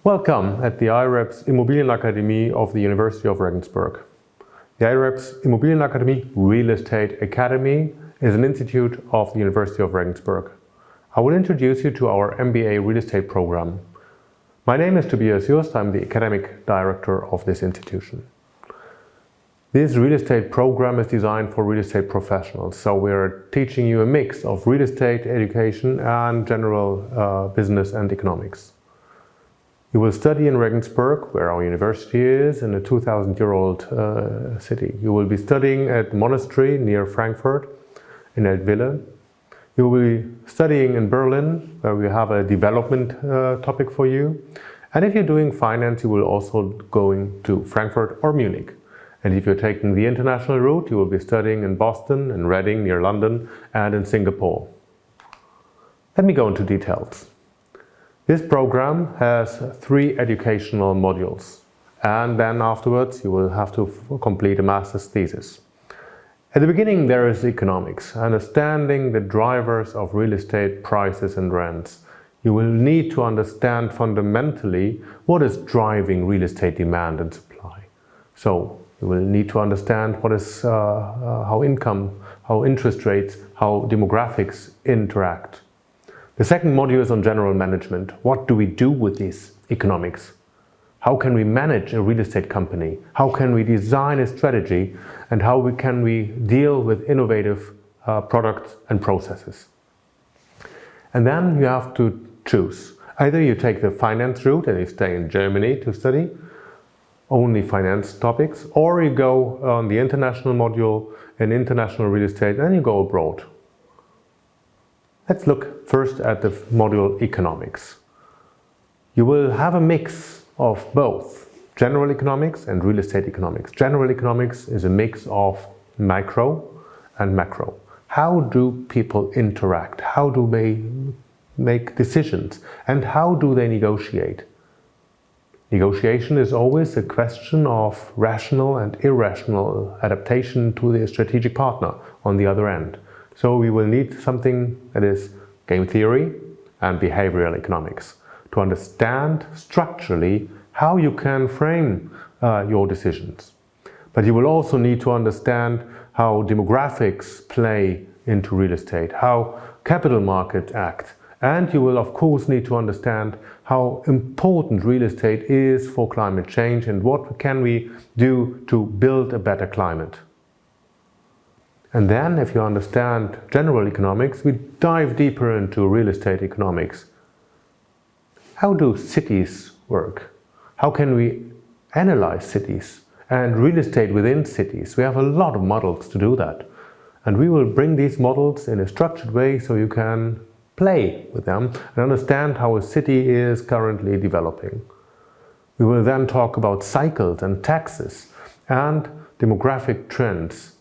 Welcome at the IREBS Immobilienakademie of the University of Regensburg. The IREBS Immobilienakademie Real Estate Academy is an institute of the University of Regensburg. I will introduce you to our MBA real estate program. My name is Tobias Just, I'm the academic director of this institution. This real estate program is designed for real estate professionals, so we're teaching you a mix of real estate education and general business and economics. You will study in Regensburg, where our university is, in a 2,000-year-old city. You will be studying at the monastery near Frankfurt, in Eltville. You will be studying in Berlin, where we have a development topic for you. And if you're doing finance, you will also going to Frankfurt or Munich. And if you're taking the international route, you will be studying in Boston, in Reading, near London, and in Singapore. Let me go into details. This program has 3 educational modules, and then afterwards you will have to complete a master's thesis. At the beginning there is economics, understanding the drivers of real estate prices and rents. You will need to understand fundamentally what is driving real estate demand and supply. So you will need to understand what is how income, how interest rates, how demographics interact. The second module is on general management. What do we do with these economics? How can we manage a real estate company? How can we design a strategy? And how can we deal with innovative products and processes? And then you have to choose. Either you take the finance route and you stay in Germany to study only finance topics, or you go on the international module in international real estate and you go abroad. Let's look first at the module economics. You will have a mix of both general economics and real estate economics. General economics is a mix of micro and macro. How do people interact? How do they make decisions? And how do they negotiate? Negotiation is always a question of rational and irrational adaptation to the strategic partner on the other end. So we will need something that is game theory and behavioral economics to understand structurally how you can frame your decisions. But you will also need to understand how demographics play into real estate, how capital markets act, and you will of course need to understand how important real estate is for climate change and what can we do to build a better climate. And then, if you understand general economics, we dive deeper into real estate economics. How do cities work? How can we analyze cities and real estate within cities? We have a lot of models to do that. And we will bring these models in a structured way so you can play with them and understand how a city is currently developing. We will then talk about cycles and taxes and demographic trends.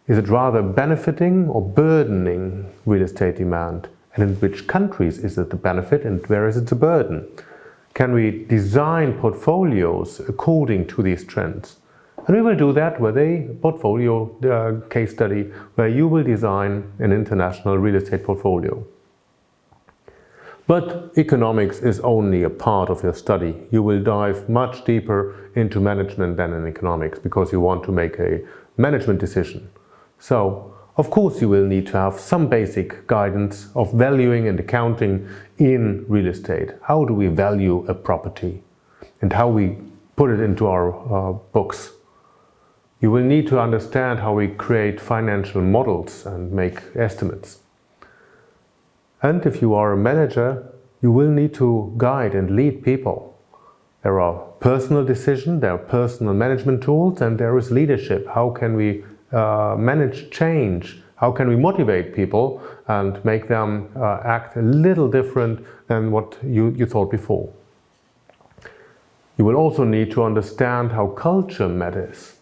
Is it rather benefiting or burdening real estate demand? And in which countries is it a benefit and where is it a burden? Can we design portfolios according to these trends? And we will do that with a portfolio case study where you will design an international real estate portfolio. But economics is only a part of your study. You will dive much deeper into management than in economics because you want to make a management decision. So, of course you will need to have some basic guidance of valuing and accounting in real estate. How do we value a property and how we put it into our books? You will need to understand how we create financial models and make estimates. And if you are a manager, you will need to guide and lead people. There are personal decisions, there are personal management tools, and there is leadership. How can we manage change? How can we motivate people and make them act a little different than what you thought before? You will also need to understand how culture matters.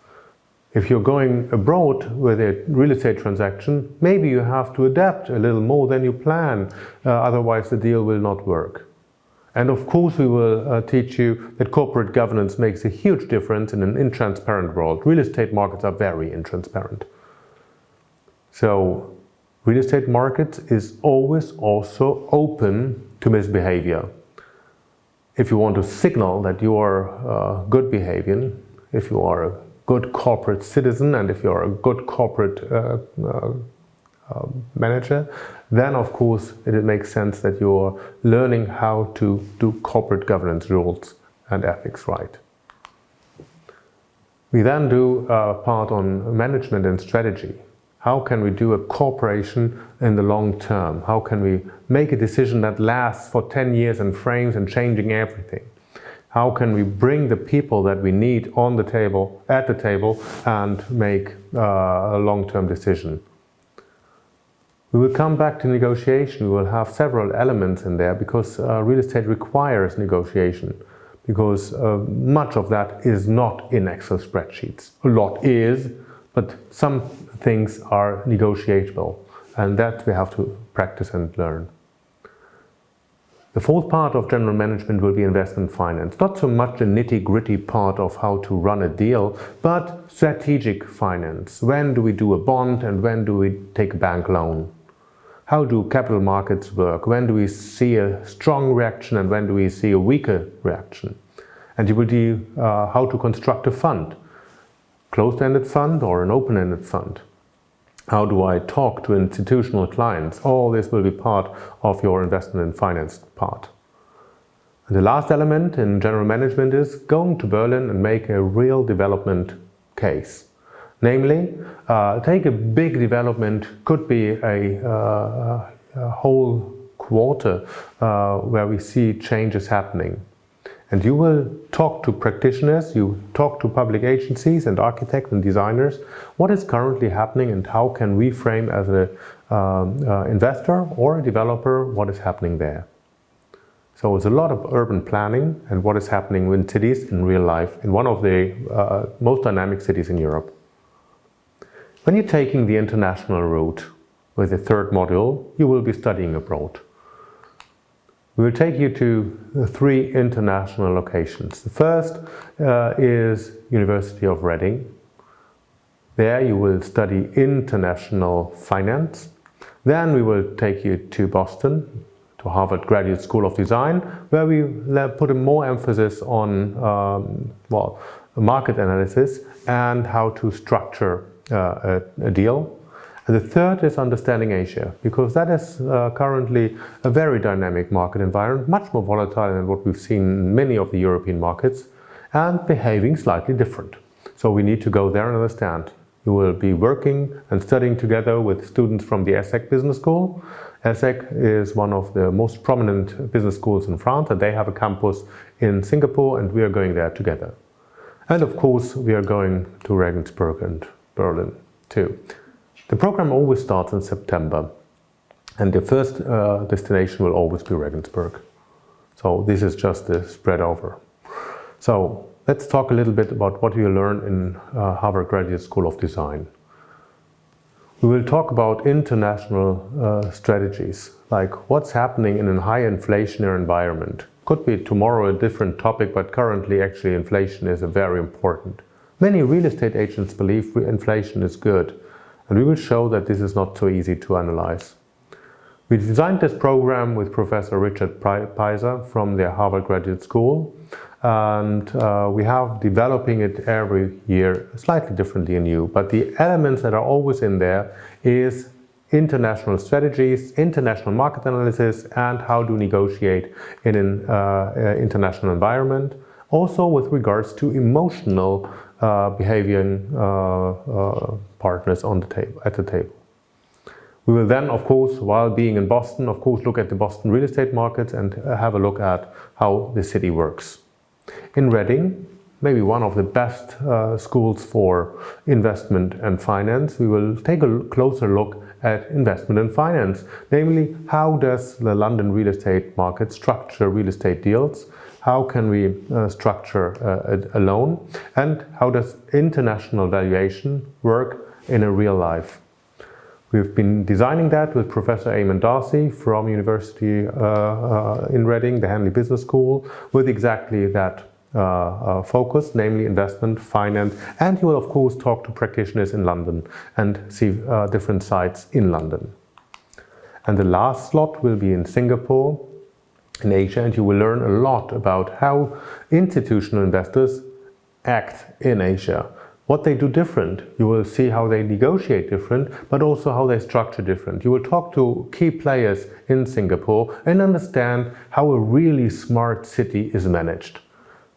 If you're going abroad with a real estate transaction, maybe you have to adapt a little more than you plan, otherwise the deal will not work. And of course we will teach you that corporate governance makes a huge difference in an intransparent world. Real estate markets are very intransparent. So real estate market is always also open to misbehavior. If you want to signal that you are good behavior, if you are a good corporate citizen, and if you are a good corporate manager, then of course it makes sense that you're learning how to do corporate governance rules and ethics right. We then do a part on management and strategy. How can we do a cooperation in the long term? How can we make a decision that lasts for 10 years and frames and changing everything? How can we bring the people that we need on the table, at the table, and make a long-term decision? We will come back to negotiation. We will have several elements in there because real estate requires negotiation, because much of that is not in Excel spreadsheets. A lot is, but some things are negotiable, and that we have to practice and learn. The fourth part of general management will be investment finance. Not so much the nitty-gritty part of how to run a deal, but strategic finance. When do we do a bond and when do we take a bank loan? How do capital markets work? When do we see a strong reaction and when do we see a weaker reaction? And you will do how to construct a fund. Closed-ended fund or an open-ended fund? How do I talk to institutional clients? All this will be part of your investment and finance part. And the last element in general management is going to Berlin and make a real development case. Namely, take a big development, could be a whole quarter where we see changes happening. And you will talk to practitioners, you talk to public agencies and architects and designers, what is currently happening and how can we frame as an investor or a developer what is happening there. So it's a lot of urban planning and what is happening in cities in real life, in one of the most dynamic cities in Europe. When you're taking the international route with the third module, you will be studying abroad. We will take you to 3 international locations. The first is University of Reading. There you will study international finance. Then we will take you to Boston, to Harvard Graduate School of Design, where we put a more emphasis on market analysis and how to structure a deal. And the third is understanding Asia, because that is currently a very dynamic market environment, much more volatile than what we've seen in many of the European markets, and behaving slightly different. So we need to go there and understand. You will be working and studying together with students from the ESSEC Business School. ESSEC is one of the most prominent business schools in France, and they have a campus in Singapore, and we are going there together. And of course, we are going to Regensburg and Berlin too. The program always starts in September, and the first destination will always be Regensburg. So this is just the spread over. So let's talk a little bit about what you learn in Harvard Graduate School of Design. We will talk about international strategies, like what's happening in a high inflationary environment. Could be tomorrow a different topic, but currently actually inflation is very important. Many real estate agents believe inflation is good. And we will show that this is not so easy to analyze. We designed this program with Professor Richard Peiser from the Harvard Graduate School, and we have developing it every year slightly differently and new. But the elements that are always in there is international strategies, international market analysis, and how to negotiate in an international environment. Also with regards to emotional behaviour partners on the table, at the table. We will then, of course, while being in Boston, of course, look at the Boston real estate markets and have a look at how the city works. In Reading, maybe one of the best schools for investment and finance, we will take a closer look at investment and finance. Namely, how does the London real estate market structure real estate deals? How can we structure a loan? And how does international valuation work in a real life? We've been designing that with Professor Eamon Darcy from University in Reading, the Henley Business School, with exactly that focus, namely investment, finance, and you will of course talk to practitioners in London and see different sites in London. And the last slot will be in Singapore, in Asia, and you will learn a lot about how institutional investors act in Asia. What they do different. You will see how they negotiate different, but also how they structure different. You will talk to key players in Singapore and understand how a really smart city is managed.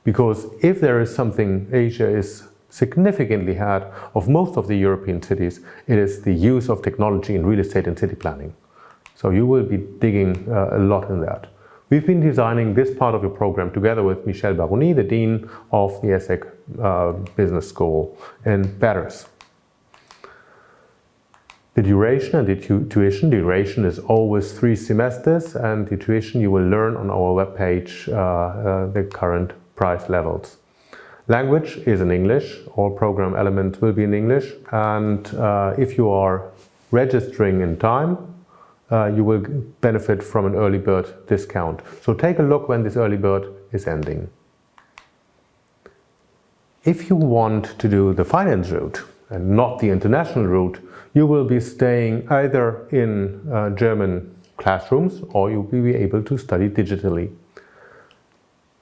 Because if there is something Asia is significantly ahead of most of the European cities, it is the use of technology in real estate and city planning. So you will be digging a lot in that. We've been designing this part of your program together with Michel Baroni, the Dean of the ESSEC Business School in Paris. The duration and the tuition. Duration is always 3 semesters, and the tuition you will learn on our webpage the current price levels. Language is in English. All program elements will be in English, and if you are registering in time, you will benefit from an early bird discount. So take a look when this early bird is ending. If you want to do the finance route and not the international route, you will be staying either in German classrooms or you will be able to study digitally.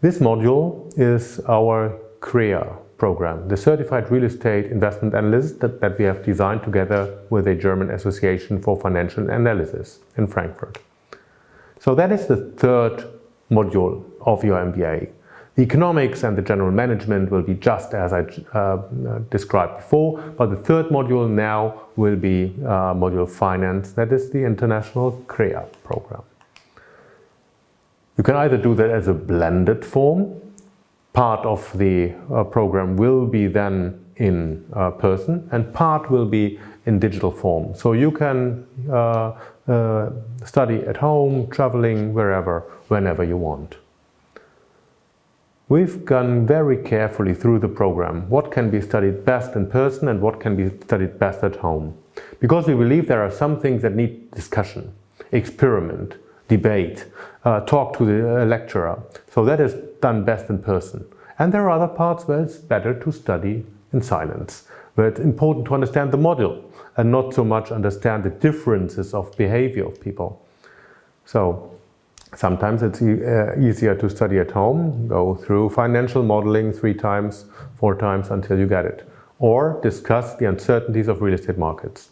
This module is our CREA program, the Certified Real Estate Investment Analyst that we have designed together with a German Association for Financial Analysis in Frankfurt. So that is the third module of your MBA. The economics and the general management will be just as I described before, but the third module now will be module finance, that is the International CREA program. You can either do that as a blended form. Part of the program will be then in person and part will be in digital form. So you can study at home, traveling, wherever, whenever you want. We've gone very carefully through the program. What can be studied best in person and what can be studied best at home. Because we believe there are some things that need discussion, experiment, debate, talk to the lecturer. So that is done best in person. And there are other parts where it's better to study in silence, where it's important to understand the model and not so much understand the differences of behavior of people. So sometimes it's easier to study at home, go through financial modeling 3 times, 4 times until you get it, or discuss the uncertainties of real estate markets.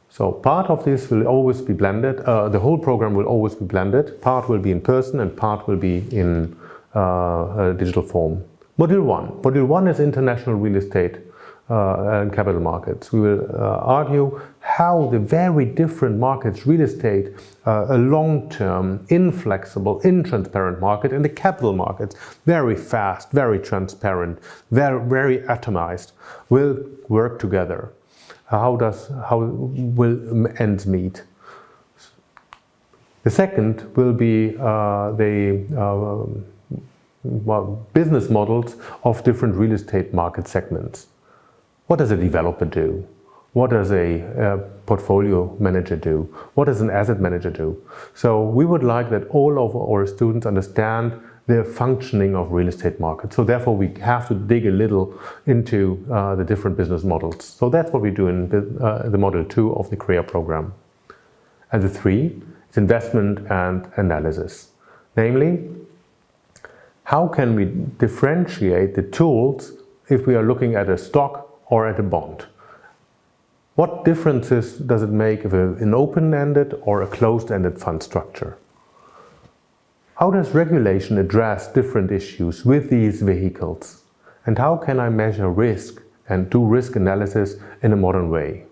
So part of this will always be blended, the whole program will always be blended, part will be in person and part will be in digital form. Module 1. Module 1 is international real estate and capital markets. We will argue how the very different markets, real estate, a long-term, inflexible, intransparent market, and the capital markets, very fast, very transparent, very atomized, will work together. How will ends meet? The second will be business models of different real estate market segments. What does a developer do? What does a portfolio manager do? What does an asset manager do? So we would like that all of our students understand the functioning of real estate markets. So therefore we have to dig a little into the different business models. So that's what we do in the module 2 of the CREA program. And the 3 is investment and analysis. Namely, how can we differentiate the tools if we are looking at a stock or at a bond? What differences does it make if an open-ended or a closed-ended fund structure? How does regulation address different issues with these vehicles? And how can I measure risk and do risk analysis in a modern way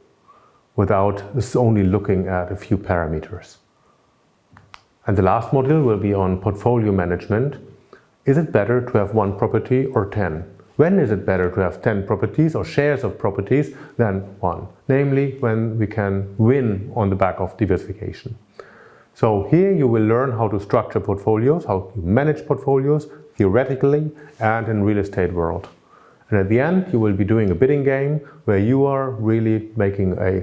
without only looking at a few parameters? And the last module will be on portfolio management. Is it better to have 1 property or 10? When is it better to have 10 properties or shares of properties than 1? Namely, when we can win on the back of diversification. So here you will learn how to structure portfolios, how to manage portfolios theoretically and in real estate world. And at the end you will be doing a bidding game where you are really making a,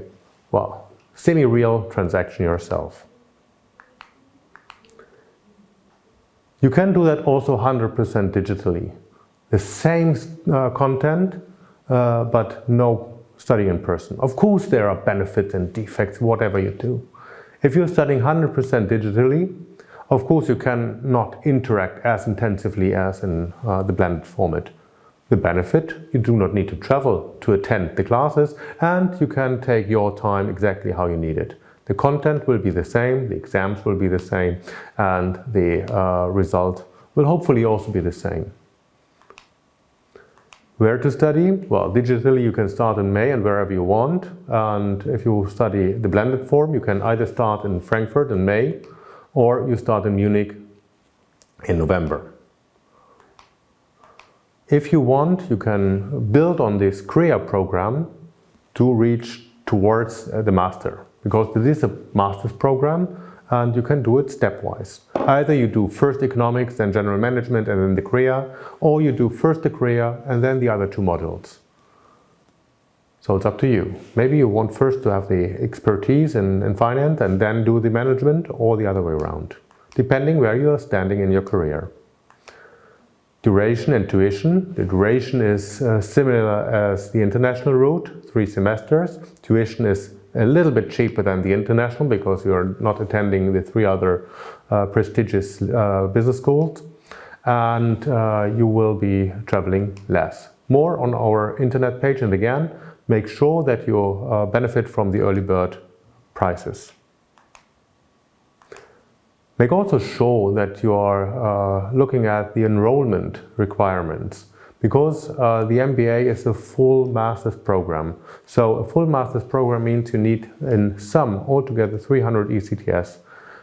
semi-real transaction yourself. You can do that also 100% digitally. The same content, but no studying in person. Of course there are benefits and defects, whatever you do. If you're studying 100% digitally, Of course, you cannot interact as intensively as in the blended format. The benefit, you do not need to travel to attend the classes, and you can take your time exactly how you need it. The content will be the same, the exams will be the same, and the result will hopefully also be the same. Where to study? Well, digitally you can start in May and wherever you want. And if you study the blended form, you can either start in Frankfurt in May or you start in Munich in November. If you want, you can build on this career program to reach towards the master, because this is a master's program and you can do it stepwise. Either you do first economics, then general management and then the career, or you do first the career and then the other two modules. So it's up to you. Maybe you want first to have the expertise in finance and then do the management, or the other way around, depending where you are standing in your career. Duration and tuition. The duration is similar as the international route, 3 semesters. Tuition is a little bit cheaper than the international because you are not attending the 3 other prestigious business schools, and you will be traveling less. More on our internet page, and again, make sure that you benefit from the early bird prices. Make also sure that you are looking at the enrollment requirements, because the MBA is a full master's program. So a full master's program means you need in sum altogether 300 ECTS.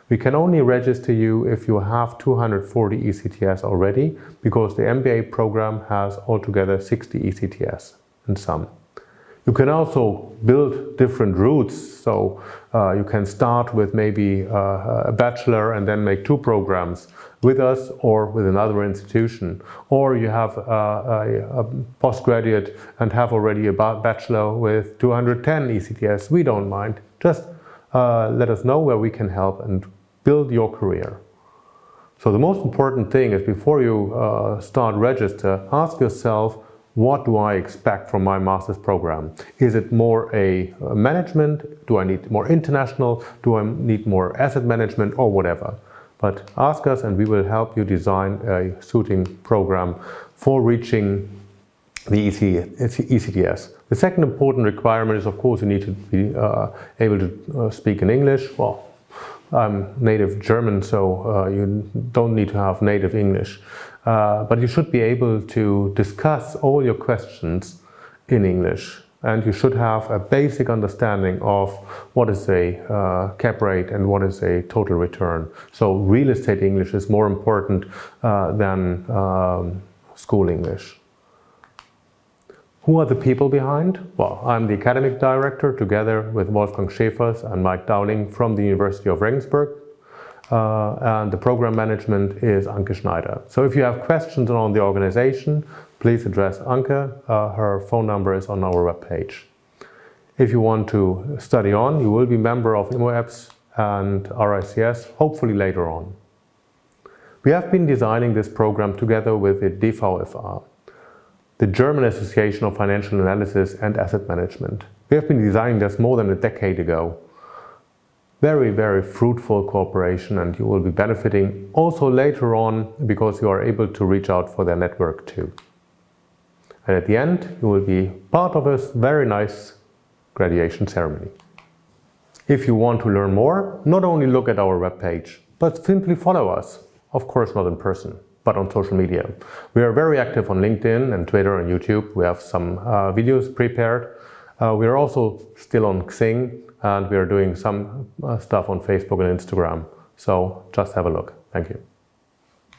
We can only register you if you have 240 ECTS already, because the MBA program has altogether 60 ECTS in sum. You can also build different routes, so you can start with maybe a bachelor and then make 2 programs with us or with another institution. Or you have a postgraduate and have already a bachelor with 210 ECTS. We don't mind. Just let us know where we can help and build your career. So the most important thing is, before you start register, ask yourself, what do I expect from my master's program? Is it more a management? Do I need more international? Do I need more asset management, or whatever? But ask us and we will help you design a suiting program for reaching the ECTS. The second important requirement is, of course, you need to be able to speak in English. Well, I'm native German, so you don't need to have native English. But you should be able to discuss all your questions in English, and you should have a basic understanding of what is a cap rate and what is a total return. So real estate English is more important than school English. Who are the people behind? Well, I'm the academic director together with Wolfgang Schäfers and Mike Dowling from the University of Regensburg. And the program management is Anke Schneider. So if you have questions on the organization, please address Anke. Her phone number is on our webpage. If you want to study on, you will be member of IREBS and RICS, hopefully later on. We have been designing this program together with the DVFA, the German Association of Financial Analysis and Asset Management. We have been designing this more than a decade ago. Very, very fruitful cooperation, and you will be benefiting also later on because you are able to reach out for their network too. And at the end, you will be part of a very nice graduation ceremony. If you want to learn more, not only look at our webpage, but simply follow us. Of course, not in person, but on social media. We are very active on LinkedIn and Twitter and YouTube. We have some videos prepared. We are also still on Xing, and we are doing some stuff on Facebook and Instagram. So just have a look. Thank you.